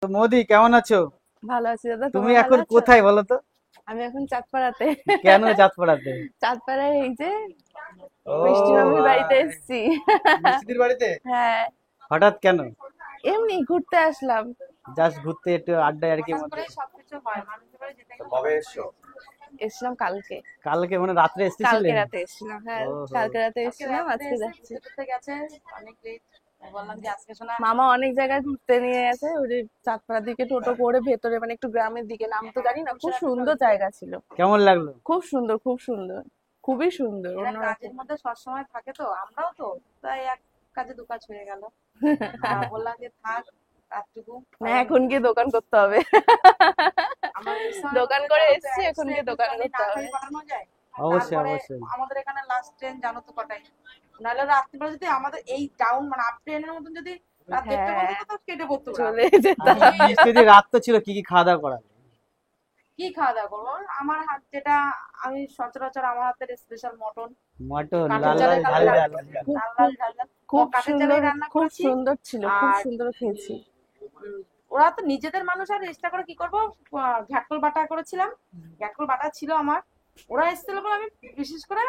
তো মোদি কেমন আছো? ভালো আছি দাদা, তুমি তোমরা ভালো এখন আছো? কোথায় বলো তো? আমি এখন চাঁদপাড়াতে। কেন চাঁদপাড়াতে? চাঁদপাড়ায় এই যে ও মিষ্টি মামির বাড়িতে ভাই, এসেছি। মিষ্টিদির বাড়িতে হ্যাঁ, হঠাৎ কেন? এমনি ঘুরতে আসলাম। জাস্ট ঘুরতে, একটু আড্ডা আর কি মধ্যে। সবকিছু হয় মানুষের বাড়ি যেতে গেলে কবে এসছো? এসছিলাম কালকে। কালকে মানে রাত্রে কালকে এসেছিলে? রাতে এসেছিলাম, হ্যাঁ ওহো। কালকে রাতে এসেছিলাম, আজকে যাচ্ছি। মামা অনেক জায়গায় ঘুরতে নিয়ে গেছে, ওই যে চাঁদপাড়ার দিকে টোটো করে ভেতরে, মানে একটু গ্রামের দিকে, নাম তো জানি না, খুব সুন্দর জায়গা ছিল। কেমন লাগলো? খুব সুন্দর, খুব সুন্দর, খুবই সুন্দর, এরা অন্যরকম। কাজের মধ্যে সবসময় থাকে, তো আমরাও তো তাই এক কাজে দু কাজ হয়ে গেল। বললাম যে থাক রাতটুকু। না, এখন গিয়ে দোকান করতে হবে। আমার এই সময় দোকান বলতে করে গেলে তো এসেছি, এখন গিয়ে একটু দোকান খালি করতে না হবে। খাই পাঠানো যায়। অবশ্যই তারপরে অবশ্যই। আমাদের এখানে লাস্ট ট্রেন জানো তো কটাই, নাহলে রাত্রিবেলা যদি আমাদের এই ডাউন মানে আপ ট্রেনের মতন যদি রাত 1:30 হ্যাঁ, পর্যন্ত তো কেটে পড়তো ওরা। চলে যেতাম। মিষ্টিদি রাত তো ছিল, কি কি খাওয়া দাওয়া করালে? কি খাওয়া দাওয়া করবো, আমার হাত যেটা, আমি সচরাচর আমার হাতের স্পেশাল মটন, মটন কাঠের লাল লাল জালে ঝাল ঝাল। খুব লাল লাল ঝাল ঝাল খুব কাঠের সুন্দর, জালে রান্না খুব করেছি। সুন্দর ছিল, খুব আর সুন্দর খেয়েছি। ওরা তো নিজেদের মানুষ, আর এক্সট্রা করে কি করবো, ঘ্যাটকল বাটা করেছিলাম, ঘ্যাটকল বাটা ছিল আমার। ওরা এসেছিল বলে আমি বিশেষ করে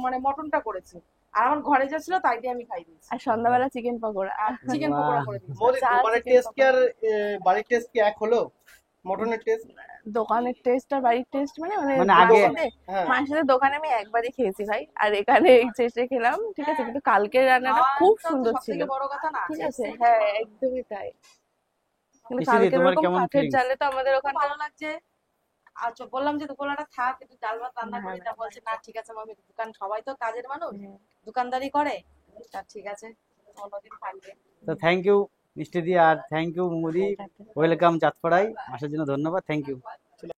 মানে মটনটা করেছি, আর আমার ঘরে যা ছিল তাই দিয়ে আমি খাই দিয়েছি। আর সন্ধ্যাবেলা চিকেন পকোড়া। আর চিকেন বাহ। পকোড়া করে দিয়েছি। মোদি, চা, দোকানের চিকেন টেস্ট কি পকোড়া। আর বাড়ির টেস্ট কি এক হলো? মটনের টেস্ট? দোকানের টেস্ট আর বাড়ির টেস্ট মানে মানে মানে মায়ের আগে সাথে, হ্যাঁ। মায়ের সাথে দোকানে আমি একবারই খেয়েছি ভাই, আর এখানে এই শেষে খেলাম, ঠিক আছে, কিন্তু কালকের রান্নাটা খুব সুন্দর সব ছিল। থেকে বড় কথা না, ঠিক আছে, হ্যাঁ একদমই তাই। কিন্তু মিষ্টিদি কালকের তোমার ওরকম কেমন কাঠের ফিলিংস? জালে তো আমাদের খুব ওখানে। ভালো লাগছে। আচ্ছা, বললাম যে দুপুরবেলাটা থাক, একটু ডাল ভাত রান্না হ্যাঁ, করি, তা বলছে না ঠিক আছে মামি, দোকান সবাই তো কাজের মানুষ, হ্যাঁ। দোকানদারি করে, তা ঠিক আছে অন্যদিন থাকবে। তো থ্যাংক ইউ মিষ্টিদি, আর থ্যাংক ইউ মোদি। ওয়েলকাম চাঁদপাড়ায় আসার জন্য ধন্যবাদ, থ্যাংক ইউ।